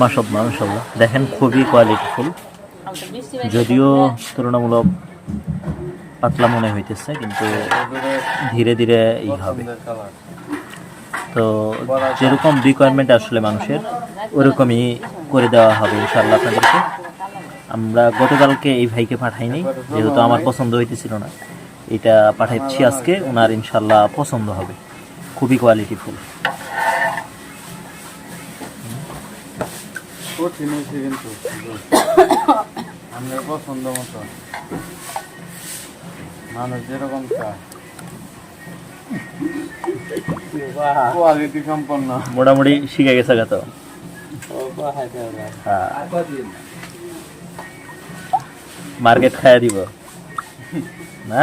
মাশাআল্লাহ মাশাআল্লাহ, দেখেন খুবই কোয়ালিটিফুল, যদিও তুলনামূলক পাতলা মনে হইতেছে, কিন্তু ধীরে ধীরে এই হবে। তো যেরকম রিকোয়ারমেন্ট আসলে মানুষের ওরকমই করে দেওয়া হবে ইনশাআল্লাহ আপনাদেরকে। আমরা গতকালকে এই ভাইকে পাঠাইনি, যেহেতু আমার পছন্দ হইতেছিল না, এটা পাঠাচ্ছি আজকে, ওনার ইনশাআল্লাহ পছন্দ হবে। খুবই কোয়ালিটিফুল। আমার পছন্দ মতো মানুষ যেরকম চায় কোয়ালিটি সম্পন্ন মোটামুটি শিখে গেছে গা তো। মার্কেট খাইয়া দিব না।